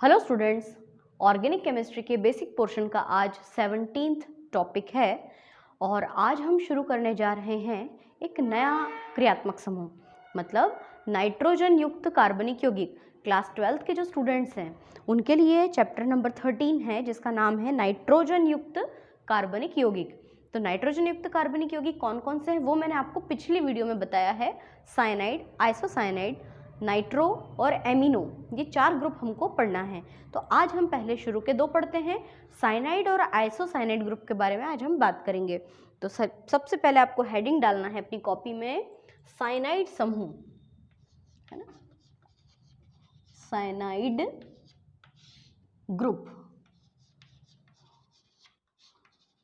Hello students, organic chemistry के basic portion का आज 17th टॉपिक है और आज हम शुरू करने जा रहे हैं एक नया क्रियात्मक समूह, मतलब नाइट्रोजन युक्त कार्बनिक यौगिक। क्लास 12th के जो स्टूडेंट्स हैं उनके लिए चैप्टर नंबर 13 है जिसका नाम है नाइट्रोजन युक्त कार्बनिक यौगिक। तो नाइट्रोजन युक्त कार्बनिक यौगिक कौन कौन से हैं वो मैंने आपको पिछली वीडियो में बताया है। साइनाइड, आइसोसाइनाइड, नाइट्रो और एमिनो, ये 4 ग्रुप हमको पढ़ना है। तो आज हम पहले शुरू के 2 पढ़ते हैं। साइनाइड और आइसोसाइनाइड ग्रुप के बारे में आज हम बात करेंगे। तो सबसे पहले आपको हेडिंग डालना है अपनी कॉपी में, साइनाइड समूह, है ना, साइनाइड ग्रुप।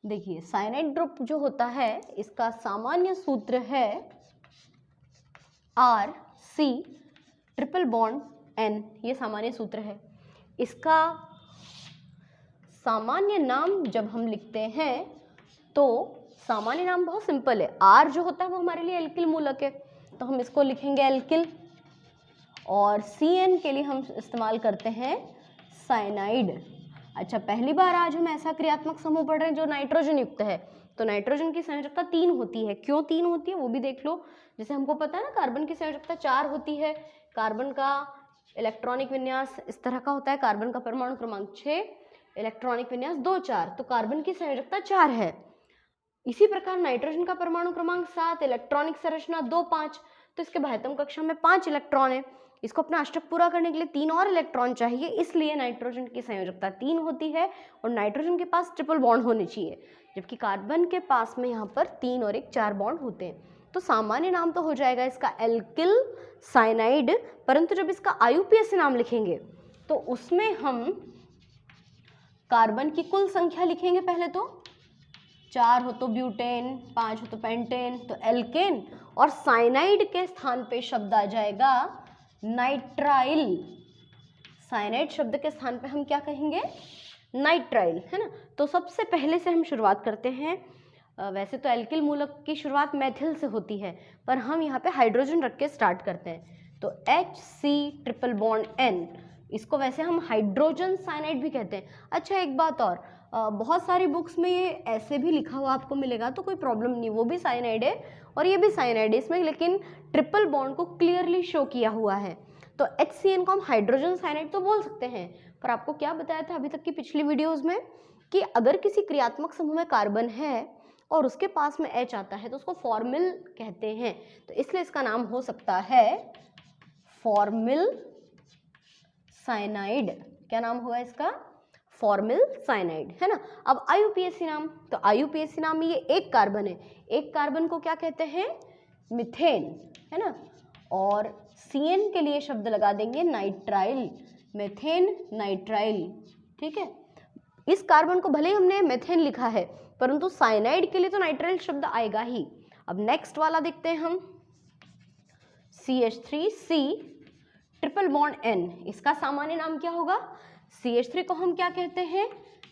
देखिए, साइनाइड ग्रुप जो होता है इसका सामान्य सूत्र है RC ट्रिपल बॉन्ड N, ये सामान्य सूत्र है। इसका सामान्य नाम जब हम लिखते हैं तो सामान्य नाम बहुत सिंपल है। R जो होता है वो हमारे लिए एल्किल मूलक है, तो हम इसको लिखेंगे एल्किल, और CN के लिए हम इस्तेमाल करते हैं साइनाइड। अच्छा, पहली बार आज हम ऐसा क्रियात्मक समूह पढ़ रहे हैं जो नाइट्रोजन युक्त है। तो नाइट्रोजन की संयोजकता 3 होती है। क्यों 3 होती है वो भी देख लो। जैसे हमको पता है ना, कार्बन की संयोजकता 4 होती है। कार्बन का इलेक्ट्रॉनिक विन्यास इस तरह का होता है, कार्बन का परमाणु क्रमांक 6, इलेक्ट्रॉनिक विन्यास 2 4, तो कार्बन की संयोजकता 4 है। इसी प्रकार नाइट्रोजन का परमाणु क्रमांक 7, इलेक्ट्रॉनिक संरचना 2 5, तो इसके बाह्यतम कक्षा में 5 इलेक्ट्रॉन है। इसको अपना अष्टक पूरा करने के लिए 3 और इलेक्ट्रॉन चाहिए, इसलिए नाइट्रोजन की संयोजकता 3 होती है और नाइट्रोजन के पास ट्रिपल बॉन्ड होने चाहिए, जबकि कार्बन के पास में यहाँ पर 3 और 1 4 बॉन्ड होते हैं। तो सामान्य नाम तो हो जाएगा इसका एल्किल साइनाइड, परंतु जब इसका IUPAC नाम लिखेंगे तो उसमें हम कार्बन की कुल संख्या लिखेंगे। पहले तो 4 हो तो ब्यूटेन, 5 हो तो पेंटेन, तो एल्केन, और साइनाइड के स्थान पे शब्द आ जाएगा नाइट्राइल। साइनाइड शब्द के स्थान पे हम क्या कहेंगे? नाइट्राइल, है ना। तो सबसे पहले से हम शुरुआत करते हैं। वैसे तो एल्किल मूलक की शुरुआत मेथिल से होती है, पर हम यहाँ पे हाइड्रोजन रख के स्टार्ट करते हैं। तो HC ट्रिपल बॉन्ड N, इसको वैसे हम हाइड्रोजन साइनाइड भी कहते हैं। अच्छा, एक बात और, बहुत सारी बुक्स में ये ऐसे भी लिखा हुआ आपको मिलेगा, तो कोई प्रॉब्लम नहीं, वो भी साइनाइड है और ये भी साइनाइड है इसमें, लेकिन ट्रिपल बॉन्ड को क्लियरली शो किया हुआ है। तो HCN को हम हाइड्रोजन साइनाइड तो बोल सकते हैं, पर आपको क्या बताया था अभी तक की पिछली वीडियोज में कि अगर किसी क्रियात्मक समूह में कार्बन है और उसके पास में H आता है तो उसको फॉर्मिल कहते हैं। तो इसलिए इसका नाम हो सकता है फॉर्मिल साइनाइड। क्या नाम हुआ इसका? फॉर्मिल साइनाइड, है ना। अब IUPAC नाम, तो IUPAC नाम में ये एक कार्बन है, एक कार्बन को क्या कहते हैं? मिथेन, है ना। और CN के लिए शब्द लगा देंगे नाइट्राइल, मेथेन नाइट्राइल, ठीक है। इस कार्बन को भले ही हमने मेथेन लिखा है, परंतु साइनाइड के लिए तो नाइट्राइल शब्द आएगा ही। अब नेक्स्ट वाला देखते हैं हम, CH3C ट्रिपल बॉन्ड N, इसका सामान्य नाम क्या होगा? CH3 को हम क्या कहते हैं?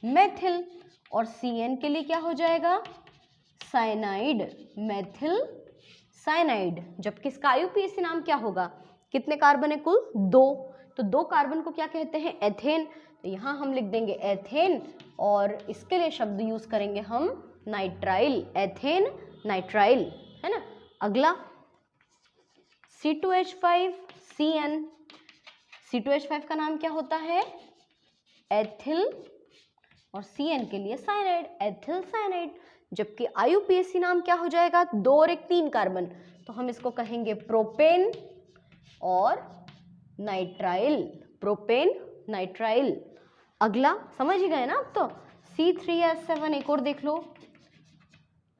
मेथिल, और CN के लिए क्या हो जाएगा? Cyanide, methyl cyanide. जबकि इसका IUPAC नाम क्या होगा? कितने कार्बन है कुल? 2, तो 2 कार्बन को क्या कहते हैं? एथेन। तो यहाँ हम लिख देंगे एथेन, और इसके लिए शब्द यूज करेंगे हम नाइट्राइल, एथेन नाइट्राइल, है ना। अगला C2H5CN, C2H5 का नाम क्या होता है? एथिल, और CN के लिए साइनाइड, एथिल साइनाइड। जबकि IUPAC नाम क्या हो जाएगा? 2 और 1 3 कार्बन, तो हम इसको कहेंगे प्रोपेन और नाइट्राइल, प्रोपेन नाइट्राइल। अगला समझ ही गए ना आप? तो C3H7 एक और देख लो,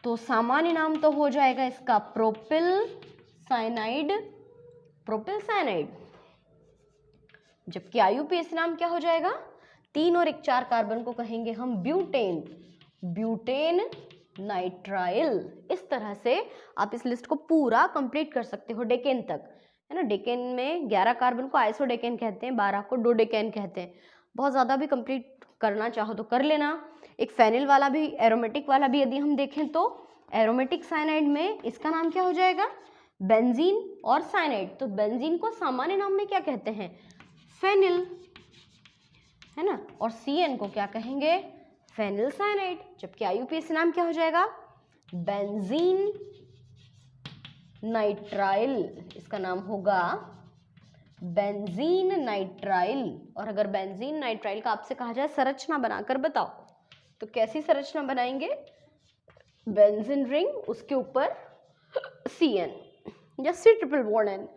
तो सामान्य नाम तो हो जाएगा इसका प्रोपिल साइनाइड, प्रोपिल साइनाइड। जबकि IUPAC नाम क्या हो जाएगा? 3 और 1 4 कार्बन को कहेंगे हम ब्यूटेन, ब्यूटेन नाइट्राइल। इस तरह से आप इस लिस्ट को पूरा कंप्लीट कर सकते हो डेकेन तक, है ना। डेकेन में 11 कार्बन को आइसोडेकेन कहते हैं, 12 को डोडेकेन कहते हैं। बहुत ज़्यादा भी कंप्लीट करना चाहो तो कर लेना। एक फेनिल वाला भी, एरोमेटिक वाला भी यदि हम देखें तो एरोमेटिक साइनाइड में इसका नाम क्या हो जाएगा? बेंजीन और साइनाइड। तो बेंजीन को सामान्य नाम में क्या कहते हैं? फेनिल, है ना, और CN को क्या कहेंगे, फेनिल साइनाइड। जबकि IUPAC नाम क्या हो जाएगा, बेंजीन नाइट्राइल, इसका नाम होगा बेंजीन नाइट्राइल। और अगर बेंजीन नाइट्राइल का आपसे कहा जाए संरचना बनाकर बताओ, तो कैसी संरचना बनाएंगे, बेंजीन रिंग, उसके ऊपर CN या C ट्रिपल बॉन्ड N,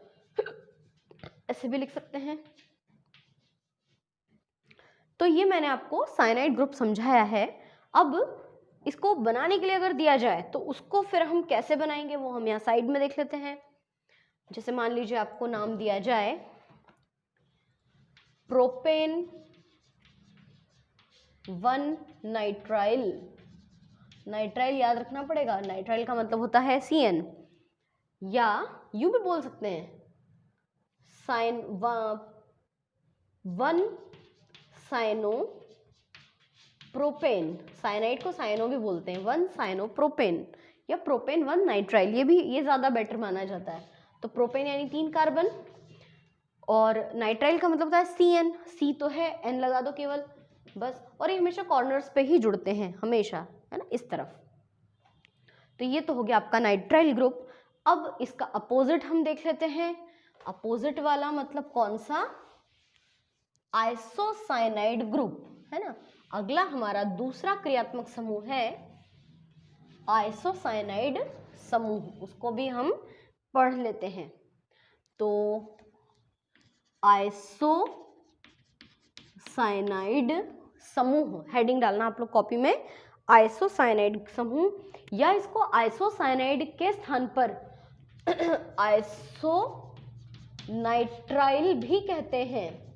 ऐसे भी लिख सकते हैं। तो ये मैंने आपको साइनाइड ग्रुप समझाया है। अब इसको बनाने के लिए अगर दिया जाए तो उसको फिर हम कैसे बनाएंगे वो हम यहाँ साइड में देख लेते हैं। जैसे मान लीजिए आपको नाम दिया जाए प्रोपेन 1 नाइट्राइल। नाइट्राइल याद रखना पड़ेगा, नाइट्राइल का मतलब होता है CN, या यूं भी बोल सकते हैं 1 साइनो प्रोपेन। साइनाइड को साइनो भी बोलते हैं, 1 साइनो प्रोपेन या प्रोपेन 1 नाइट्राइल, ये ज्यादा बेटर माना जाता है। तो प्रोपेन यानी 3 कार्बन, और नाइट्राइल का मतलब होता है CN, C तो है, N लगा दो केवल बस। और ये हमेशा कॉर्नर्स पे ही जुड़ते हैं हमेशा, है ना, इस तरफ। तो ये तो हो गया आपका नाइट्राइल ग्रुप। अब इसका अपोजिट हम देख लेते हैं। अपोजिट वाला मतलब कौन सा, आइसोसाइनाइड ग्रुप, है ना। अगला हमारा दूसरा क्रियात्मक समूह है आइसोसाइनाइड समूह, उसको भी हम पढ़ लेते हैं। तो आइसोसाइनाइड समूह, हेडिंग डालना आप लोग कॉपी में, आइसोसाइनाइड समूह, या इसको आइसोसाइनाइड के स्थान पर आइसोनाइट्राइल भी कहते हैं।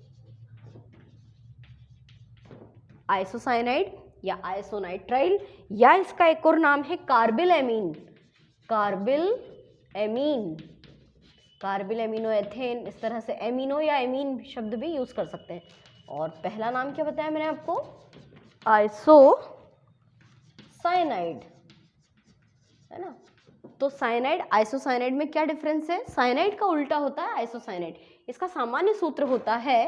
आइसोसाइनाइड या आइसोनाइट्राइल, या इसका एक और नाम है carbyl amine. Carbyl amine, carbyl amino ethane, इस तरह से एमिनो या एमीन शब्द भी यूज कर सकते हैं। और पहला नाम क्या बताया मैंने आपको, आइसोसाइनाइड, है ना। तो साइनाइड आइसोसाइनाइड में क्या डिफरेंस है, साइनाइड का उल्टा होता है आइसोसाइनाइड। इसका सामान्य सूत्र होता है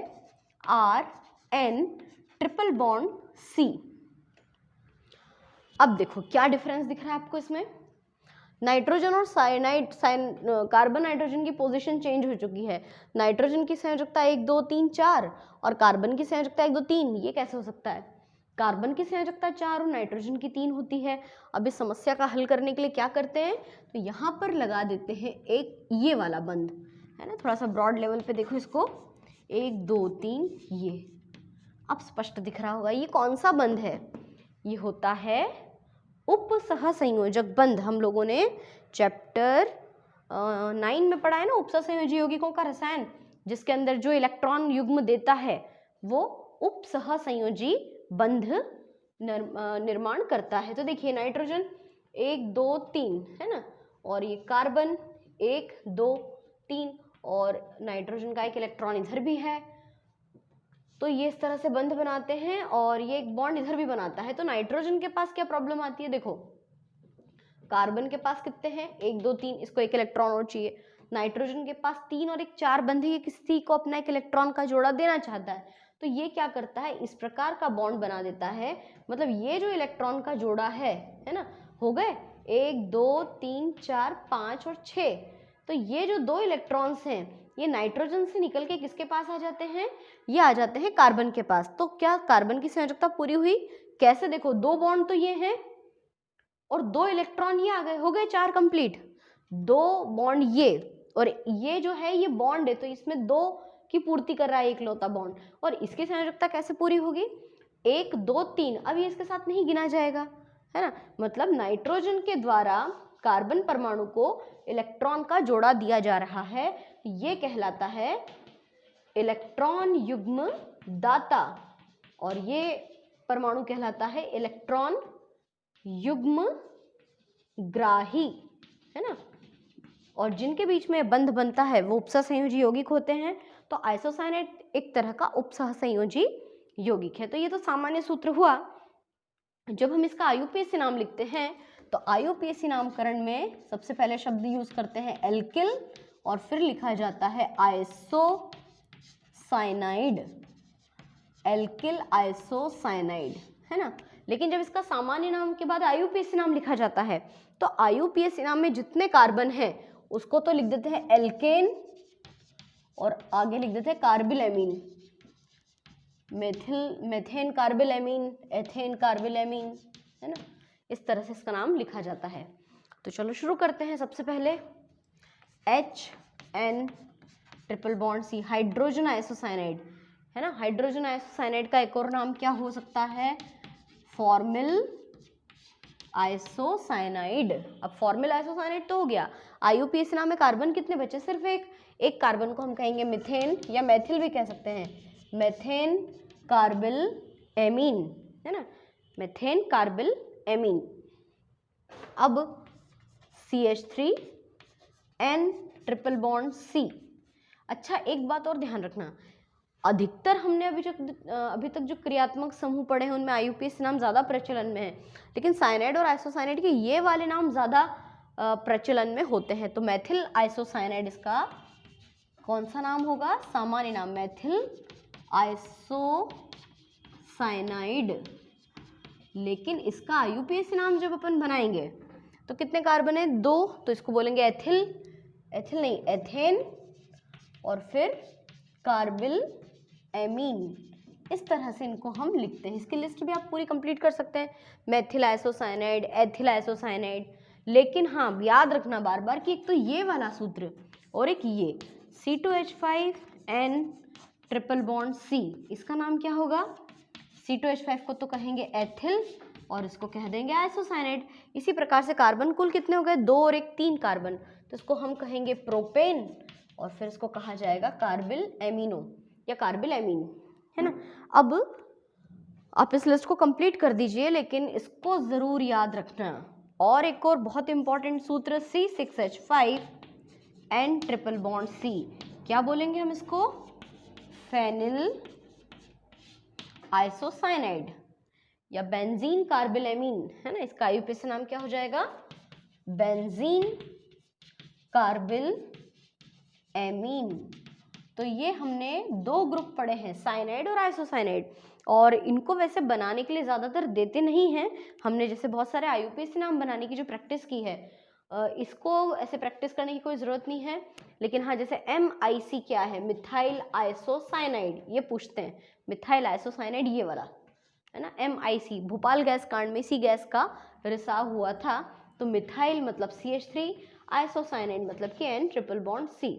RN ट्रिपल बॉन्ड C। अब देखो क्या डिफरेंस दिख रहा है आपको इसमें, नाइट्रोजन और कार्बन नाइट्रोजन की पोजीशन चेंज हो चुकी है। नाइट्रोजन की संयोजकता 1 2 3 4 और कार्बन की संयोजकता 1 2 3, ये कैसे हो सकता है, कार्बन की संयोजकता 4 और नाइट्रोजन की 3 होती है। अब इस समस्या का हल करने के लिए क्या करते हैं, तो यहाँ पर लगा देते हैं एक ये वाला बंध, है ना, थोड़ा सा ब्रॉड लेवल पे देखो इसको, 1 2 3, ये अब स्पष्ट दिख रहा होगा। ये कौन सा बंध है, ये होता है उपसहसंयोजक बंध। हम लोगों ने चैप्टर 9 में पढ़ा है ना, उपसहसंयोजी यौगिकों का रसायन, जिसके अंदर जो इलेक्ट्रॉन युग्म देता है वो उपसहसंयोजी बंध निर्माण करता है। तो देखिए नाइट्रोजन 1 2 3, है ना, और ये कार्बन 1 2 3, और नाइट्रोजन का एक इलेक्ट्रॉन इधर भी है। तो ये इस तरह से बंध बनाते हैं, और ये एक बॉन्ड इधर भी बनाता है। तो नाइट्रोजन के पास क्या प्रॉब्लम आती है, देखो कार्बन के पास कितने हैं, 1 2 3, इसको एक इलेक्ट्रॉन और चाहिए। नाइट्रोजन के पास 3 और 1 4 बंधे, ये किसी को अपना एक इलेक्ट्रॉन का जोड़ा देना चाहता है। तो ये क्या करता है, इस प्रकार का बॉन्ड बना देता है। मतलब ये जो इलेक्ट्रॉन का जोड़ा है ना, हो गए 1 2 3 4 5 और 6। तो ये जो 2 इलेक्ट्रॉन्स हैं ये नाइट्रोजन से निकल के किसके पास आ जाते हैं, ये आ जाते हैं कार्बन के पास। तो क्या कार्बन की संयोजकता पूरी हुई, कैसे, देखो 2 बॉन्ड तो ये हैं और 2 इलेक्ट्रॉन ये आ गए, हो गए 4 कंप्लीट। 2 बॉन्ड ये, और ये जो है ये बॉन्ड है, तो इसमें 2 की पूर्ति कर रहा है एकलौता बॉन्ड। और इसकी संयोजकता कैसे पूरी होगी, 1 2 3, अब ये इसके साथ नहीं गिना जाएगा, है ना। मतलब नाइट्रोजन के द्वारा कार्बन परमाणु को इलेक्ट्रॉन का जोड़ा दिया जा रहा है, ये कहलाता है इलेक्ट्रॉन युग्म दाता, और ये परमाणु कहलाता है इलेक्ट्रॉन युग्म ग्राही, है ना। और जिनके बीच में बंध बनता है वो उपसहसंयोजी यौगिक होते हैं। तो आइसोसाइनाइड एक तरह का उपसहसंयोजी यौगिक है। तो ये तो सामान्य सूत्र हुआ। जब हम इसका IUPAC नाम लिखते हैं तो IUPAC नामकरण में सबसे पहले शब्द यूज करते हैं एल्किल, और फिर लिखा जाता है आइसोसाइनाइड। एल्किल आइसोसाइनाइड, है ना। लेकिन जब इसका सामान्य नाम के बाद IUPAC नाम लिखा जाता है तो IUPAC नाम में जितने कार्बन हैं उसको तो लिख देते हैं एल्केन और आगे लिख देते हैं कार्बिलएमीन, मेथेन कार्बिलएमीन, एथेन कार्बिलएमीन, है ना। इस तरह से इसका नाम लिखा जाता है। तो चलो शुरू करते हैं। सबसे पहले HN triple bond C, hydrogen isocyanide, है ना। हाइड्रोजन आइसोसाइनाइड का एक और नाम क्या हो सकता है? Formal isocyanide. अब फॉर्मिल आइसोसाइनाइड तो हो गया। IUPAC नाम में कार्बन कितने बचे? सिर्फ एक कार्बन को हम कहेंगे मिथेन या मैथिल भी कह सकते हैं, मेथेन कार्बिल एमीन, है ना, मेथेन कार्बिल एमीन। अब CH3N ट्रिपल बॉन्ड C। अच्छा, एक बात और ध्यान रखना, अधिकतर हमने अभी तक जो क्रियात्मक समूह पढ़े हैं उनमें IUPAC नाम ज़्यादा प्रचलन में है, लेकिन साइनाइड और आइसोसाइनाइड के ये वाले नाम ज़्यादा प्रचलन में होते हैं। तो मैथिल आइसोसाइनाइड इसका कौन सा नाम होगा? सामान्य नाम, मैथिल आइसोसाइनाइड। लेकिन इसका IUPAC नाम जब अपन बनाएंगे तो कितने कार्बन है? 2, तो इसको बोलेंगे एथेन और फिर कार्बिल एमीन। इस तरह से इनको हम लिखते हैं। इसकी लिस्ट भी आप पूरी कंप्लीट कर सकते हैं, मैथिल आइसोसाइनाइड, एथिल आइसोसाइनाइड। लेकिन हाँ, याद रखना बार बार कि एक तो ये वाला सूत्र और एक ये C2H5N ट्रिपल बॉन्ड C, इसका नाम क्या होगा? C2H5 को तो कहेंगे एथिल और इसको कह देंगे आइसोसाइनाइड। इसी प्रकार से कार्बन कुल कितने हो गए? 2 और 1 3 कार्बन, तो इसको हम कहेंगे प्रोपेन और फिर इसको कहा जाएगा कार्बिल एमिनो या कार्बिल एमीन, है ना। अब आप इस लिस्ट को कंप्लीट कर दीजिए, लेकिन इसको ज़रूर याद रखना। और एक और बहुत इंपॉर्टेंट सूत्र C6H5N ट्रिपल बॉन्ड C, क्या बोलेंगे हम इसको? फेनिल आइसोसाइनाइड या बेंजीन कार्बिलएमीन, है ना। इसका IUPAC नाम क्या हो जाएगा? Benzene carbyl amine. तो ये हमने 2 ग्रुप पढ़े हैं, साइनाइड और आइसोसाइनाइड, और इनको वैसे बनाने के लिए ज़्यादातर देते नहीं हैं। हमने जैसे बहुत सारे IUPAC नाम बनाने की जो प्रैक्टिस की है, इसको ऐसे प्रैक्टिस करने की कोई ज़रूरत नहीं है। लेकिन हाँ, जैसे MIC क्या है? मिथाइल आइसोसाइनाइड, ये पूछते हैं। मिथाइल आइसोसाइनाइड ये वाला, है ना। MIC भोपाल गैस कांड में इसी गैस का रिसाव हुआ था। तो मिथाइल मतलब CH3, आइसोसाइनाइड मतलब कि N ट्रिपल बॉन्ड C।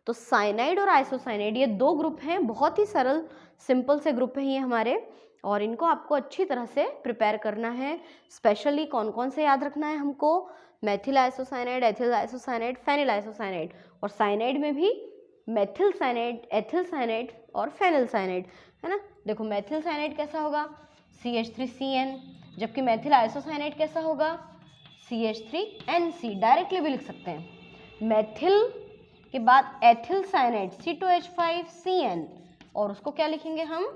तो साइनाइड और आइसोसाइनाइड ये 2 ग्रुप हैं, बहुत ही सरल सिंपल से ग्रुप हैं ये हमारे, और इनको आपको अच्छी तरह से प्रिपेयर करना है। स्पेशली कौन कौन से याद रखना है हमको? Methyl isocyanide, ethyl isocyanide, phenyl isocyanide, और साइनाइड में भी मेथिल साइनाइड, एथिल साइनाइड और फेनिल साइनाइड, है ना। देखो मैथिल साइनाइड कैसा होगा? CH3CN, जबकि मैथिल आइसोसाइनाइड कैसा होगा? CH3NC। डायरेक्टली भी लिख सकते हैं। मैथिल के बाद एथिल साइनाइड C2H5CN, और उसको क्या लिखेंगे हम?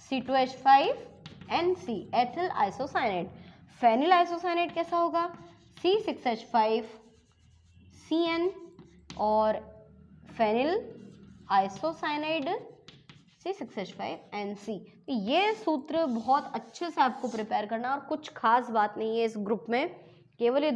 C2H5NC, ethyl isocyanide. Phenyl isocyanide कैसा होगा? C6H5CN और फेनिल आइसोसाइनाइड C6H5NC। ये सूत्र बहुत अच्छे से आपको प्रिपेयर करना, और कुछ खास बात नहीं है इस ग्रुप में, केवल ये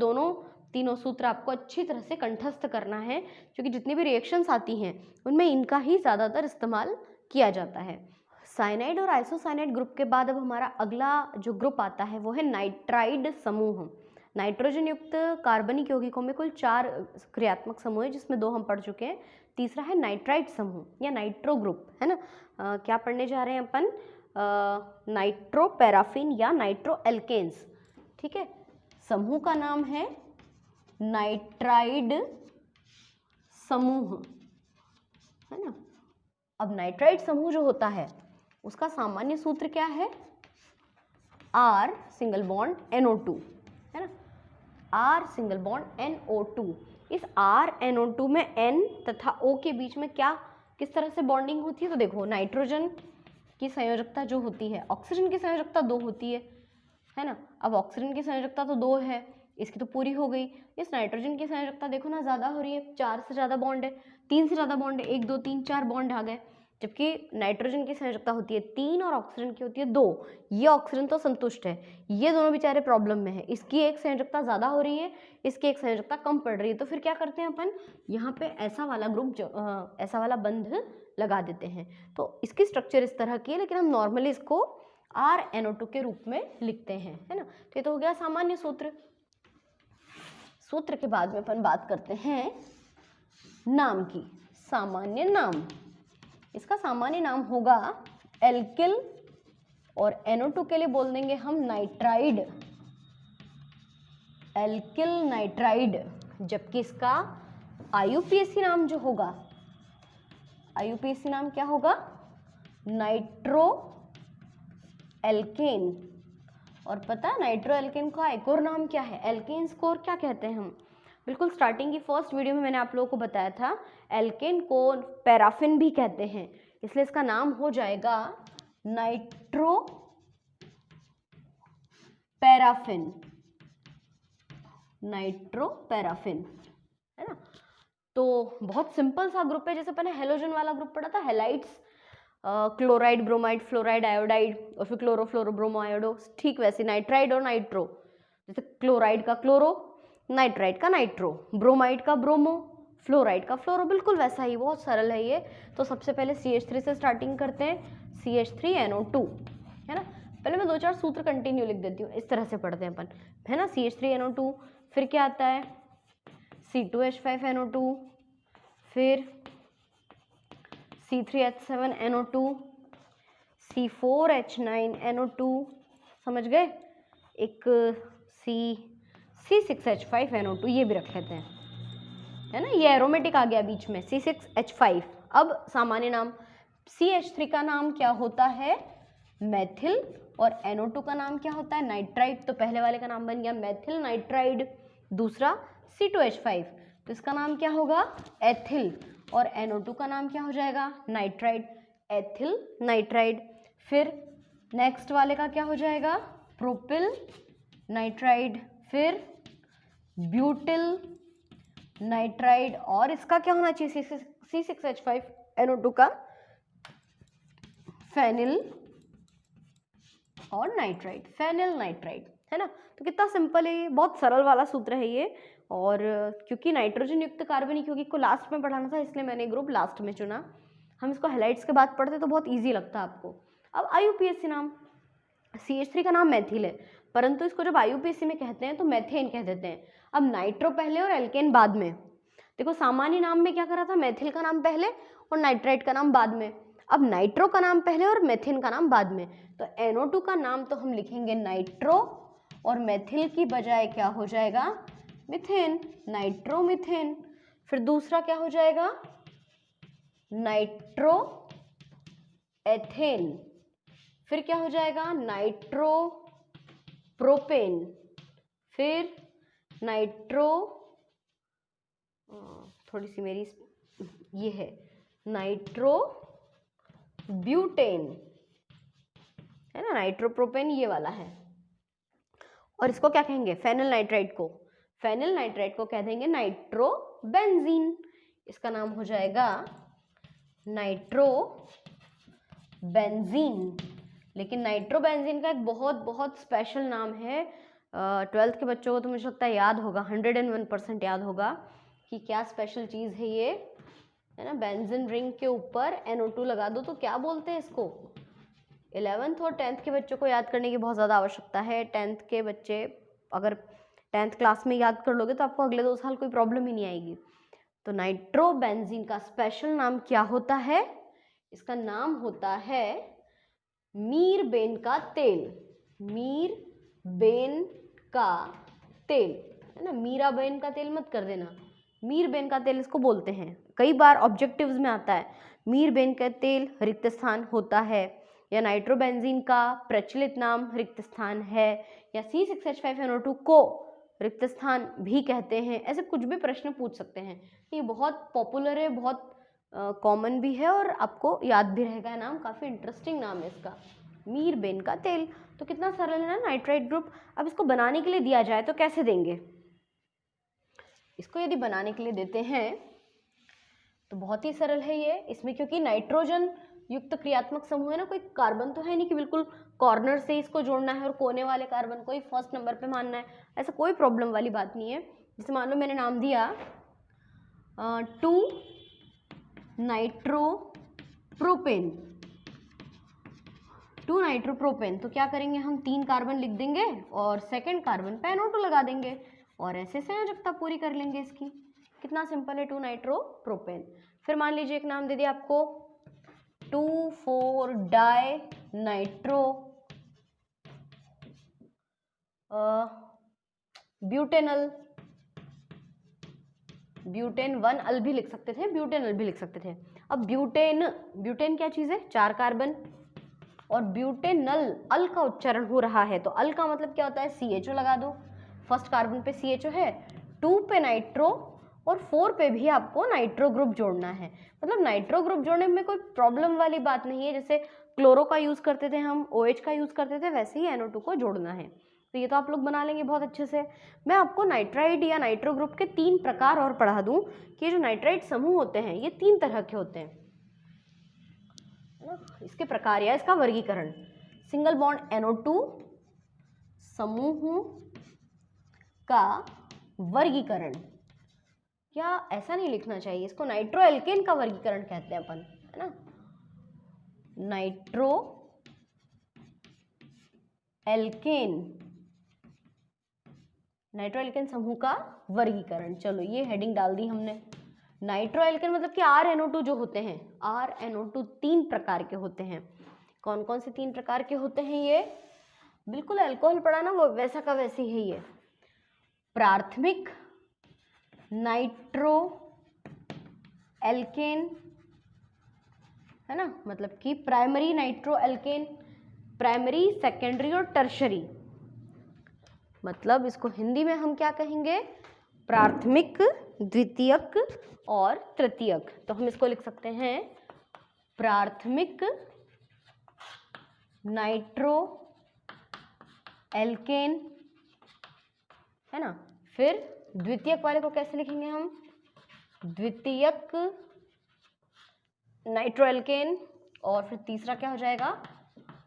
तीनों सूत्र आपको अच्छी तरह से कंठस्थ करना है, क्योंकि जितनी भी रिएक्शंस आती हैं उनमें इनका ही ज़्यादातर इस्तेमाल किया जाता है। साइनाइड और आइसोसाइनाइड ग्रुप के बाद अब हमारा अगला जो ग्रुप आता है वो है नाइट्राइड समूह। नाइट्रोजन युक्त कार्बनिक यौगिकों में कुल 4 क्रियात्मक समूह है, जिसमें 2 हम पढ़ चुके हैं। तीसरा है नाइट्राइड समूह या नाइट्रो ग्रुप, है ना। क्या पढ़ने जा रहे हैं अपन? नाइट्रो पैराफिन या नाइट्रो एल्केन्स, ठीक है। समूह का नाम है नाइट्राइड समूह, है ना। अब नाइट्राइड समूह जो होता है उसका सामान्य सूत्र क्या है? R सिंगल बॉन्ड NO2, है ना। R single bond NO2। इस R NO2 में N तथा O के बीच में किस तरह से बॉन्डिंग होती है? तो देखो, नाइट्रोजन की संयोजकता जो होती है, ऑक्सीजन की संयोजकता 2 होती है ना। अब ऑक्सीजन की संयोजकता तो 2 है, इसकी तो पूरी हो गई। इस नाइट्रोजन की संयोजकता देखो ना ज़्यादा हो रही है, 4 से ज़्यादा बॉन्ड है, 3 से ज़्यादा बॉन्ड है, 1 2 3 4 बॉन्ड आ गए। जबकि नाइट्रोजन की संयोजकता होती है 3 और ऑक्सीजन की होती है 2। ये ऑक्सीजन तो संतुष्ट है, ये दोनों बेचारे प्रॉब्लम में है। इसकी एक संयोजकता ज़्यादा हो रही है, इसकी एक संयोजकता कम पड़ रही है। तो फिर क्या करते हैं अपन, यहाँ पे ऐसा वाला ग्रुप ऐसा वाला बंध लगा देते हैं। तो इसकी स्ट्रक्चर इस तरह की है, लेकिन हम नॉर्मली इसको RNO2 के रूप में लिखते हैं, है ना। तो ये तो हो गया सामान्य सूत्र। सूत्र के बाद में अपन बात करते हैं नाम की। सामान्य नाम, इसका सामान्य नाम होगा एल्किल और NO2 के लिए बोल देंगे हम नाइट्राइड, एल्किल नाइट्राइड। जबकि इसका IUPAC नाम जो होगा, IUPAC नाम क्या होगा, नाइट्रो एल्केन। और पता है नाइट्रो एल्केन का एक और नाम क्या है, एल्केन स्कोर क्या कहते हैं हम। बिल्कुल स्टार्टिंग की फर्स्ट वीडियो में मैंने आप लोगों को बताया था, एल्केन को पैराफिन भी कहते हैं, इसलिए इसका नाम हो जाएगा नाइट्रो पैराफिन, नाइट्रो पैराफिन, है ना। तो बहुत सिंपल सा ग्रुप है, जैसे मैंने हेलोजन वाला ग्रुप पढ़ा था, halides, chloride, bromide, fluoride, iodide और फिर क्लोरो, फ्लोरो, ब्रोमो, आयोडो, ठीक वैसे नाइट्राइड और नाइट्रो, जैसे क्लोराइड का क्लोरो, नाइट्राइड का नाइट्रो, ब्रोमाइड का ब्रोमो, फ्लोराइड का फ्लोरो, बिल्कुल वैसा ही, बहुत सरल है ये। तो सबसे पहले CH3 से स्टार्टिंग करते हैं, CH3NO2, है ना। पहले मैं 2-4 सूत्र कंटिन्यू लिख देती हूँ, इस तरह से पढ़ते हैं अपन, है ना। CH3NO2, फिर क्या आता है C2H5NO2, फिर C3H7NO2, C4H9NO2, समझ गए, एक C6H5NO2 ये भी रख लेते हैं, है ना। ये एरोमेटिक आ गया बीच में, C6H5। अब सामान्य नाम, CH3 का नाम क्या होता है, मैथिल, और NO2 का नाम क्या होता है, नाइट्राइड। तो पहले वाले का नाम बन गया मैथिल नाइट्राइड, दूसरा C2H5, तो इसका नाम क्या होगा, एथिल, और NO2 का नाम क्या हो जाएगा, नाइट्राइड, एथिल नाइट्राइड। फिर नेक्स्ट वाले का क्या हो जाएगा, प्रोपिल नाइट्राइड, फिर ब्यूटिल नाइट्राइड, और इसका क्या होना चाहिए, C6H5NO2 का फेनिल और नाइट्राइड, फेनिल नाइट्राइड, है ना। तो कितना सिंपल है ये, बहुत सरल वाला सूत्र है ये। और क्योंकि नाइट्रोजन युक्त कार्बनिक यौगिक को लास्ट में पढ़ाना था, इसलिए मैंने ग्रुप लास्ट में चुना। हम इसको हेलाइड्स के बाद पढ़ते तो बहुत इजी लगता आपको। अब IUPAC नाम, CH3 का नाम मैथिल है, परंतु इसको जब IUPAC में कहते हैं तो मैथेन कह देते हैं। अब नाइट्रो पहले और एल्केन बाद में। देखो सामान्य नाम में क्या करा था, मैथिल का नाम पहले और नाइट्राइड का नाम बाद में। अब नाइट्रो का नाम पहले और मेथिन का नाम बाद में। तो NO2 का नाम तो हम लिखेंगे नाइट्रो, और मेथिल की बजाय क्या हो जाएगा, मिथेन, नाइट्रोमिथेन। फिर दूसरा क्या हो जाएगा, नाइट्रो एथेन। फिर क्या हो जाएगा, नाइट्रो प्रोपेन। फिर नाइट्रो, थोड़ी सी मेरी ये है, नाइट्रो ब्यूटेन, है ना, नाइट्रोप्रोपेन ये वाला है। और इसको क्या कहेंगे, फेनिल नाइट्राइड को, फेनिल नाइट्राइड को कह देंगे नाइट्रो बेंजीन। इसका नाम हो जाएगा नाइट्रो बेंजीन। लेकिन नाइट्रो बेंजीन का एक बहुत बहुत स्पेशल नाम है, 12th के बच्चों को तो मुझे लगता है याद होगा, 101% याद होगा कि क्या स्पेशल चीज़ है ये, है ना। बेंजीन रिंग के ऊपर NO2 लगा दो तो क्या बोलते हैं इसको। 11th और 10th के बच्चों को याद करने की बहुत ज़्यादा आवश्यकता है। 10th के बच्चे अगर 10th क्लास में याद कर लोगे तो आपको अगले 2 साल कोई प्रॉब्लम ही नहीं आएगी। तो नाइट्रो बेंजीन का स्पेशल नाम क्या होता है, इसका नाम होता है मीरबेन का तेल, मीरबेन का तेल, है ना। मीराबेन का तेल मत कर देना, मीरबेन का तेल इसको बोलते हैं। कई बार ऑब्जेक्टिव्स में आता है मीरबेन का तेल रिक्त स्थान होता है, या नाइट्रोबेंजीन का प्रचलित नाम रिक्त स्थान है, या C6H5NO2 को रिक्त स्थान भी कहते हैं। ऐसे कुछ भी प्रश्न पूछ सकते हैं। ये बहुत पॉपुलर है, बहुत कॉमन भी है और आपको याद भी रहेगा नाम, काफ़ी इंटरेस्टिंग नाम है इसका, मीरबेन का तेल। तो कितना सरल है ना नाइट्राइड ग्रुप। अब इसको बनाने के लिए दिया जाए तो कैसे देंगे, इसको यदि बनाने के लिए देते हैं तो तो बहुत ही सरल है ये। इसमें क्योंकि नाइट्रोजन युक्त क्रियात्मक समूह है ना, कोई कार्बन तो है नहीं कि बिल्कुल कॉर्नर से इसको जोड़ना है और कोने वाले कार्बन को ही फर्स्ट नंबर पे मानना है, ऐसा कोई प्रॉब्लम वाली बात नहीं है। जैसे मान लो मैंने नाम दिया 2 नाइट्रोप्रोपेन, 2 नाइट्रोप्रोपेन, तो क्या करेंगे हम 3 कार्बन लिख देंगे और सेकंड कार्बन पे NO2 लगा देंगे और ऐसे संयोजकता पूरी कर लेंगे इसकी। कितना सिंपल है 2 नाइट्रोप्रोपेन। फिर मान लीजिए एक नाम दे दिया आपको 2,4 डाई नाइट्रो ब्यूटेनल, ब्यूटेन 1 अल भी लिख सकते थे, ब्यूटेनल भी लिख सकते थे। अब ब्यूटेन, ब्यूटेन क्या चीज़ है, 4 कार्बन, और ब्यूटेनल अल का उच्चारण हो रहा है तो अल का मतलब क्या होता है, CHO लगा दो। फर्स्ट कार्बन पे CHO है, 2 पे नाइट्रो और 4 पे भी आपको नाइट्रो ग्रुप जोड़ना है। मतलब नाइट्रो ग्रुप जोड़ने में कोई प्रॉब्लम वाली बात नहीं है, जैसे क्लोरो का यूज़ करते थे हम, OH का यूज़ करते थे, वैसे ही NO2 को जोड़ना है। तो ये तो आप लोग बना लेंगे बहुत अच्छे से। मैं आपको नाइट्राइड या नाइट्रो ग्रुप के 3 प्रकार और पढ़ा दूं कि जो नाइट्राइड समूह होते हैं ये 3 तरह के होते हैं ना, इसके प्रकार या इसका वर्गीकरण। सिंगल बॉन्ड NO2 समूह का वर्गीकरण, या ऐसा नहीं लिखना चाहिए, इसको नाइट्रो एल्केन का वर्गीकरण कहते हैं अपन, है ना, नाइट्रो एल्केन, नाइट्रो एल्केन समूह का वर्गीकरण। चलो ये हेडिंग डाल दी हमने। नाइट्रो एल्केन मतलब कि RNO2 जो होते हैं, RNO2 3 प्रकार के होते हैं। कौन कौन से 3 प्रकार के होते हैं ये, बिल्कुल अल्कोहल पढ़ा ना वो वैसा का वैसे ही है ये। प्राथमिक नाइट्रो एल्केन, है ना, मतलब कि primary nitro alkene, primary, secondary और टर्शरी। मतलब इसको हिंदी में हम क्या कहेंगे, प्राथमिक, द्वितीयक और तृतीयक। तो हम इसको लिख सकते हैं प्राथमिक नाइट्रो एल्केन, है ना। फिर द्वितीयक वाले को कैसे लिखेंगे हम, द्वितीयक नाइट्रो एल्केन, और फिर तीसरा क्या हो जाएगा,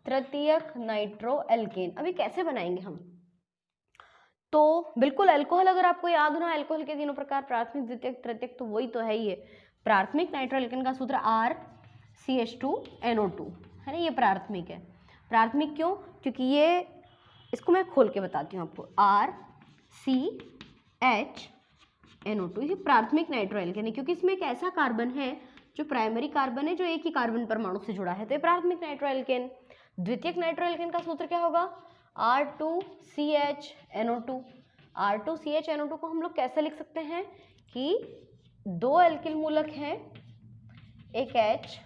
तृतीयक नाइट्रो एल्केन। अभी कैसे बनाएंगे हम, तो बिल्कुल अल्कोहल अगर आपको याद हो ना, अल्कोहल के 3 प्रकार, प्राथमिक, द्वितीयक, तृतीयक, तो वही तो है ही है। प्राथमिक नाइट्रो एल्केन का सूत्र RCH2NO2, है ना, ये प्राथमिक है। प्राथमिक क्यों, क्योंकि ये, इसको मैं खोल के बताती हूँ आपको, RCHNO2 ये प्राथमिक नाइट्रो एल्केन है, क्योंकि इसमें एक ऐसा कार्बन है जो प्राइमरी कार्बन है, जो एक ही कार्बन परमाणु से जुड़ा है, तो ये प्राथमिक नाइट्रो एल्केन। द्वितीयक नाइट्रो एल्केन का सूत्र क्या होगा, R2CHNO2। R2CHNO2 को हम लोग कैसे लिख सकते हैं कि 2 एल्किल मूलक हैं, एक H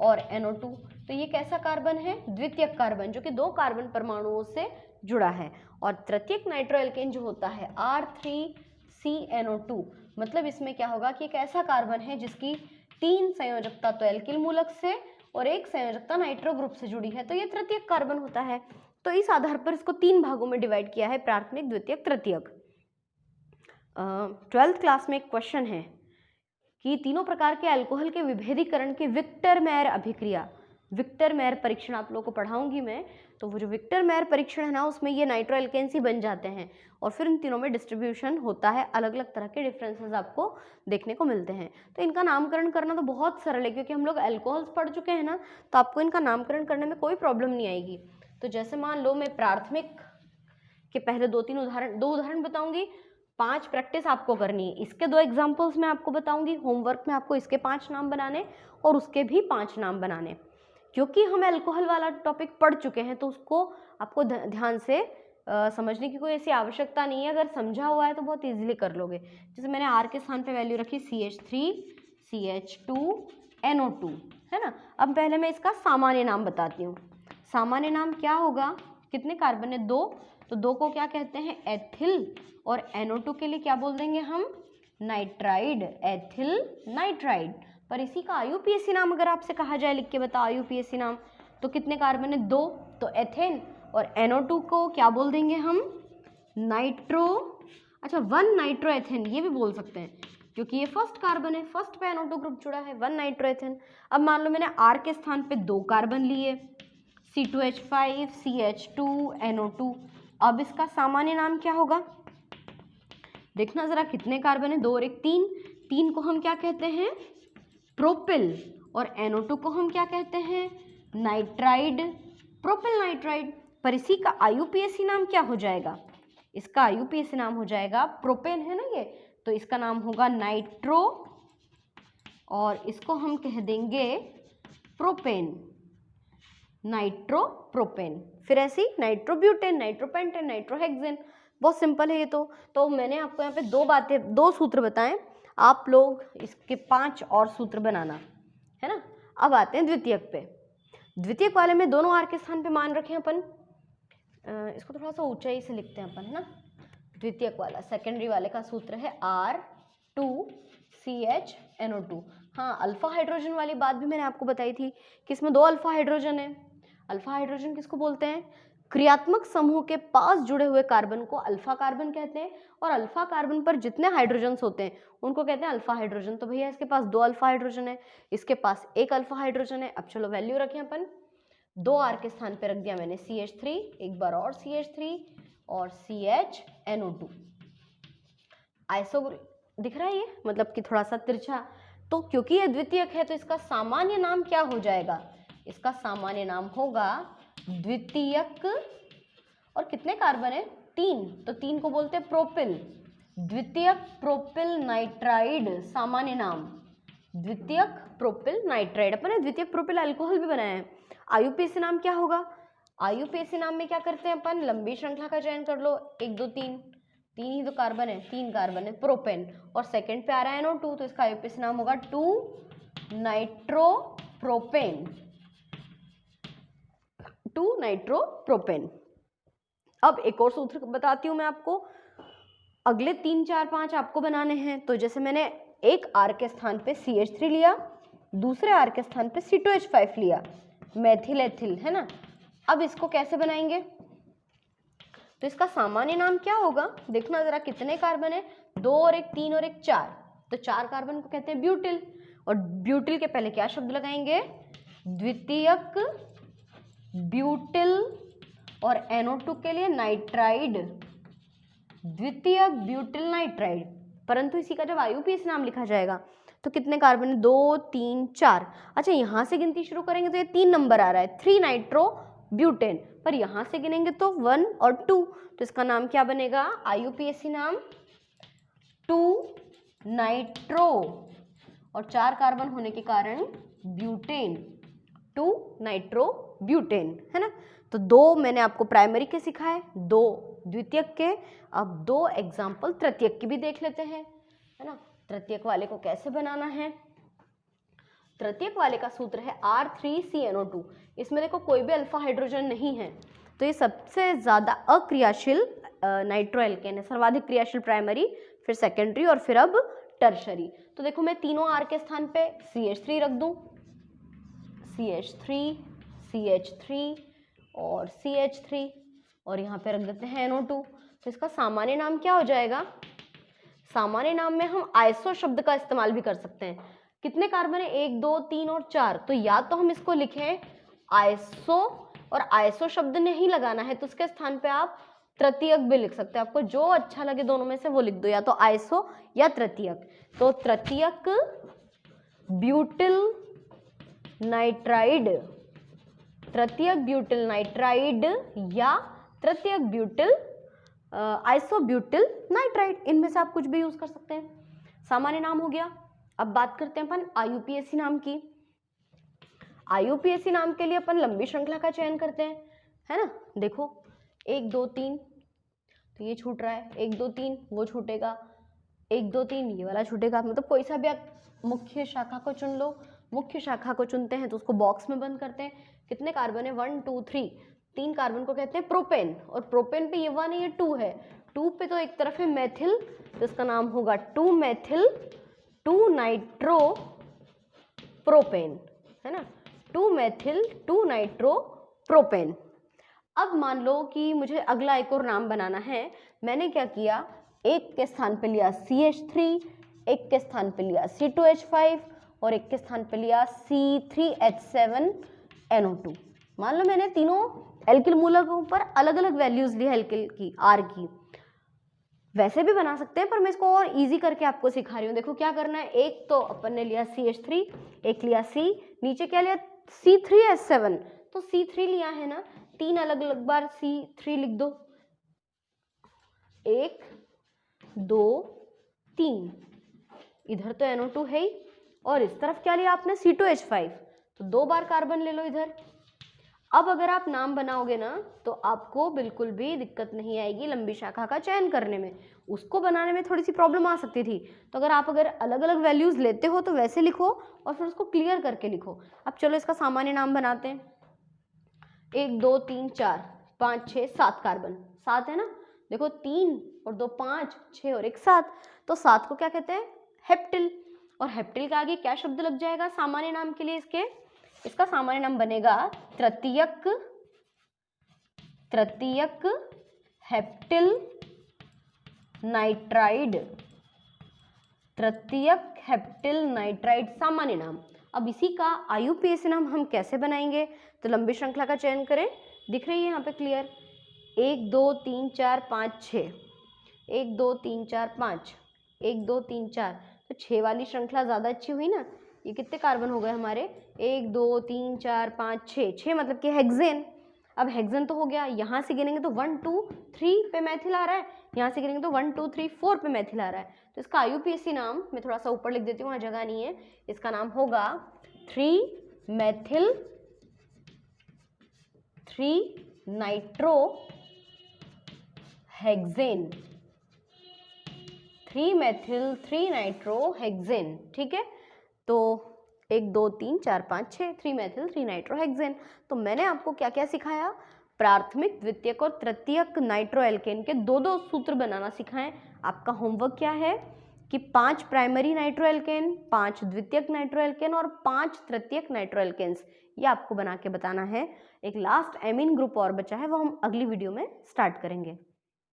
और NO2, तो ये कैसा कार्बन है, द्वितीयक कार्बन, जो कि 2 कार्बन परमाणुओं से जुड़ा है। और तृतीयक नाइट्रो एल्केन जो होता है R3CNO2, मतलब इसमें क्या होगा कि एक ऐसा कार्बन है जिसकी 3 संयोजकता तो एल्किल मूलक से और 1 संयोजकता नाइट्रो ग्रुप से जुड़ी है, तो ये तृतीयक कार्बन होता है। तो इस आधार पर इसको 3 भागों में डिवाइड किया है, प्राथमिक, द्वितीयक, तृतीयक। 12th क्लास में एक क्वेश्चन है कि तीनों प्रकार के अल्कोहल के विभेदीकरण की विक्टर मेयर अभिक्रिया, विक्टर मेयर परीक्षण आप लोगों को पढ़ाऊंगी मैं, तो वो जो विक्टर मेयर परीक्षण है ना, उसमें ये नाइट्रो एल्केन्स ही बन जाते हैं और फिर इन तीनों में डिस्ट्रीब्यूशन होता है, अलग अलग तरह के डिफरेंसेस आपको देखने को मिलते हैं। तो इनका नामकरण करना तो बहुत सरल है, क्योंकि हम लोग अल्कोहल्स पढ़ चुके हैं ना, तो आपको इनका नामकरण करने में कोई प्रॉब्लम नहीं आएगी। तो जैसे मान लो मैं प्राथमिक के पहले 2 उदाहरण बताऊंगी, 5 प्रैक्टिस आपको करनी है, इसके 2 एग्जाम्पल्स मैं आपको बताऊंगी, होमवर्क में आपको इसके 5 नाम बनाने और उसके भी 5 नाम बनाने। क्योंकि हम अल्कोहल वाला टॉपिक पढ़ चुके हैं तो उसको आपको ध्यान से समझने की कोई ऐसी आवश्यकता नहीं है, अगर समझा हुआ है तो बहुत इजीली कर लोगे। जैसे मैंने R के स्थान पे वैल्यू रखी CH3CH2NO2, है ना। अब पहले मैं इसका सामान्य नाम बताती हूँ। सामान्य नाम क्या होगा, कितने कार्बन है, 2, तो 2 को क्या कहते हैं, एथिल, और NO2 के लिए क्या बोल देंगे हम, नाइट्राइड, एथिल नाइट्राइड। पर इसी का IUPAC नाम अगर आपसे कहा जाए लिख के बताओ IUPAC नाम, तो कितने कार्बन है, 2, तो एथेन, और NO2 को क्या बोल देंगे हम, नाइट्रो, अच्छा 1 नाइट्रो एथेन ये भी बोल सकते हैं, क्योंकि ये फर्स्ट कार्बन है, फर्स्ट पे NO2 ग्रुप जुड़ा है, 1 नाइट्रोएथेन। अब मान लो मैंने R के स्थान पे 2 कार्बन लिए, C2H5 CH2 NO2। अब इसका सामान्य नाम क्या होगा? देखना जरा कितने कार्बन है, 2 और 1 3। 3 को हम क्या कहते हैं? प्रोपिल। और NO2 को हम क्या कहते हैं? Nitride, propyl nitride. पर इसी का IUPAC नाम क्या हो जाएगा? इसका IUPAC नाम हो जाएगा, प्रोपेन है ना ये, तो इसका नाम होगा नाइट्रो, और इसको हम कह देंगे प्रोपेन, नाइट्रो प्रोपेन। फिर ऐसे ही नाइट्रोब्यूटेन, नाइट्रोपेंटेन, नाइट्रोहेक्सेन। बहुत सिंपल है ये तो मैंने आपको यहाँ पे 2 सूत्र बताएं, आप लोग इसके 5 और सूत्र बनाना है ना। अब आते हैं द्वितीयक पे। द्वितीयक वाले में दोनों R के स्थान पे मान रखे हैं अपन, इसको थोड़ा सा ऊंचाई से लिखते हैं अपन, है ना। द्वितीयक वाला सेकेंडरी वाले का सूत्र है R2CHNO2। हाँ, अल्फा हाइड्रोजन वाली बात भी मैंने आपको बताई थी कि इसमें 2 अल्फा हाइड्रोजन है। अल्फा हाइड्रोजन किसको बोलते हैं? क्रियात्मक समूह के पास जुड़े हुए कार्बन को अल्फा कार्बन कहते हैं, और अल्फा कार्बन पर जितने हाइड्रोजन्स होते हैं उनको कहते हैं अल्फा हाइड्रोजन। तो भैया इसके पास 2 अल्फा हाइड्रोजन है, इसके पास 1 अल्फा हाइड्रोजन है। अब चलो वैल्यू रखें अपन, 2 R के स्थान पे रख दिया मैंने CH3, एक बार और CH3 और CHNO2। आइसो दिख रहा है ये, मतलब कि थोड़ा सा तिरछा। तो क्योंकि ये द्वितीयक है तो इसका सामान्य नाम क्या हो जाएगा? इसका सामान्य नाम होगा द्वितीयक। और कितने कार्बन है? 3, तो 3 को बोलते हैं प्रोपिल, द्वितीयक प्रोपिल नाइट्राइड। सामान्य नाम द्वितीयक प्रोपिल नाइट्राइड। अपन ने द्वितीयक प्रोपिल अल्कोहल भी बनाया है। IUPAC नाम क्या होगा? IUPAC नाम में क्या करते हैं अपन? लंबी श्रृंखला का चयन कर लो, 1 2 3, 3 ही तो कार्बन है, 3 कार्बन है, प्रोपेन, और सेकंड पे आ रहा है NO2, तो इसका IUPAC नाम होगा 2 नाइट्रोप्रोपेन, 2 नाइट्रोप्रोपेन। अब एक और सूत्र बताती हूँ मैं आपको, अगले 3 4 5 आपको बनाने हैं। तो जैसे मैंने एक R के स्थान पे CH3 लिया, दूसरे R के स्थान पे C2H5 लिया, मेथिल एथिल, है ना। अब इसको कैसे बनाएंगे? तो इसका सामान्य नाम क्या होगा? देखना जरा कितने कार्बन है, 2 और 1 3 और 1 4, तो 4 कार्बन को कहते हैं ब्यूटिल, और ब्यूटिल के पहले क्या शब्द लगाएंगे? द्वितीयक ब्यूटिल, और NO2 के लिए नाइट्राइड, द्वितीयक ब्यूटिल नाइट्राइड। परंतु इसी का जब IUPAC नाम लिखा जाएगा तो कितने कार्बन है? 2 3 4। अच्छा, यहाँ से गिनती शुरू करेंगे तो ये 3 नंबर आ रहा है, 3 नाइट्रो ब्यूटेन, पर यहाँ से गिनेंगे तो 1 और 2, तो इसका नाम क्या बनेगा? IUPAC नाम 2 नाइट्रो, और 4 कार्बन होने के कारण ब्यूटेन, 2 नाइट्रो ब्यूटेन, है ना। तो 2 मैंने आपको प्राइमरी के सिखाए, 2 द्वितीयक के। अब 2 एग्जाम्पल तृतीयक की भी देख लेते हैं, है ना। तृतीयक वाले को कैसे बनाना है? तृतीयक वाले का सूत्र है R3CNO2। इसमें देखो कोई भी अल्फा हाइड्रोजन नहीं है, तो ये सबसे ज़्यादा अक्रियाशील नाइट्रो एल्केन है, सर्वाधिक क्रियाशील प्राइमरी, फिर सेकेंडरी, और फिर अब टर्शरी। तो देखो मैं तीनों R के स्थान पे CH3 रख दूं, CH3 CH3 और CH3, और यहाँ पे रख देते हैं NO2। तो इसका सामान्य नाम क्या हो जाएगा? सामान्य नाम में हम आइसो शब्द का इस्तेमाल भी कर सकते हैं। कितने कार्बन है? 1 2 3 और 4, तो या तो हम इसको लिखें आइसो, और आइसो शब्द नहीं लगाना है तो उसके स्थान पे आप तृतीयक भी लिख सकते हैं, आपको जो अच्छा लगे दोनों में से वो लिख दो, या तो आइसो या तृतीयक। तो तृतीयक ब्यूटिल नाइट्राइड, तृतीयक ब्यूटिल नाइट्राइड, या तृतीयक ब्यूटिल आइसोब्यूटिल नाइट्राइड, इनमें से आप कुछ भी यूज कर सकते हैं। सामान्य नाम हो गया। अब बात करते हैं अपन IUPAC नाम की। IUPAC नाम के लिए अपन लंबी श्रृंखला का चयन करते हैं, है ना। देखो 1 2 3, तो ये छूट रहा है, 1 2 3 वो छूटेगा, 1 2 3 ये वाला छूटेगा। मतलब कोई सा भी आप मुख्य शाखा को चुन लो। मुख्य शाखा को चुनते हैं तो उसको बॉक्स में बंद करते हैं। कितने कार्बन है? 1 2 3, 3 कार्बन को कहते हैं प्रोपेन, और प्रोपेन पे ये 1 है, ये 2 है, 2 पे तो एक तरफ है मेथिल, तो इसका नाम होगा 2 मेथिल 2 नाइट्रो प्रोपेन, है ना, 2 मेथिल 2 नाइट्रो प्रोपेन। अब मान लो कि मुझे अगला एक और नाम बनाना है। मैंने क्या किया, 1 के स्थान पे लिया CH3, एक के स्थान पे लिया C2H5 और एक के स्थान पे लिया C3H7NO2। मान लो मैंने तीनों एल्किल मूलकों पर अलग अलग वैल्यूज ली एल्किल की, R की। वैसे भी बना सकते हैं पर मैं इसको और इजी करके आपको सिखा रही हूँ। देखो क्या करना है, एक तो अपन ने लिया CH3, एक लिया C, नीचे क्या लिया C3H7, तो C3 लिया है ना, 3 अलग अलग बार C3 लिख दो, 1 2 3, इधर तो NO2 है ही, और इस तरफ क्या लिया आपने C2H5, तो 2 बार कार्बन ले लो इधर। अब अगर आप नाम बनाओगे ना तो आपको बिल्कुल भी दिक्कत नहीं आएगी लंबी शाखा का चयन करने में। उसको बनाने में थोड़ी सी प्रॉब्लम आ सकती थी, तो अगर अलग अलग वैल्यूज लेते हो तो वैसे लिखो और फिर उसको क्लियर करके लिखो। अब चलो इसका सामान्य नाम बनाते हैं। 1 2 3 4 5 6 7 कार्बन, 7 है ना, देखो 3 और 2 5, 6 और 1 7, तो 7 को क्या कहते हैं, हेप्टिल। और हेप्टिल के आगे क्या शब्द लग जाएगा सामान्य नाम के लिए, इसका सामान्य नाम बनेगा तृतीयक हेप्टिल नाइट्राइड, तृतीयक हेप्टिल नाइट्राइड सामान्य नाम। अब इसी का IUPAC नाम हम कैसे बनाएंगे, तो लंबी श्रृंखला का चयन करें, दिख रही है यहाँ पे क्लियर, 1 2 3 4 5 6, 1 2 3 4 5, 1 2 3 4, तो 6 वाली श्रृंखला ज़्यादा अच्छी हुई ना। ये कितने कार्बन हो गए हमारे, 1 2 3 4 5 6, 6 मतलब कि हेक्सेन। अब हेक्सेन तो हो गया, यहाँ से गिनेंगे तो 1 2 3 पे मैथिल आ रहा है, यहाँ से गिनेंगे तो 1 2 3 4 पे मैथिल आ रहा है, तो इसका IUPAC नाम मैं थोड़ा सा ऊपर लिख देती हूँ, वहाँ जगह नहीं है, इसका नाम होगा 3 Maithil 3 nitro hexane, 3 Maithil 3 nitro hexane. ठीक है, तो 1 2 3 4 5 6, 3 मैथिल 3 नाइट्रो हेक्सेन। तो मैंने आपको क्या क्या सिखाया, प्राथमिक, द्वितीयक और तृतीयक नाइट्रो एल्केन के 2-2 सूत्र बनाना सिखाएं। आपका होमवर्क क्या है कि 5 प्राइमरी नाइट्रो एल्केन, 5 द्वितीयक नाइट्रो एल्केन और 5 तृतीयक नाइट्रो एल्केन्स, ये आपको बना के बताना है। एक लास्ट एमीन ग्रुप और बचा है, वो हम अगली वीडियो में स्टार्ट करेंगे।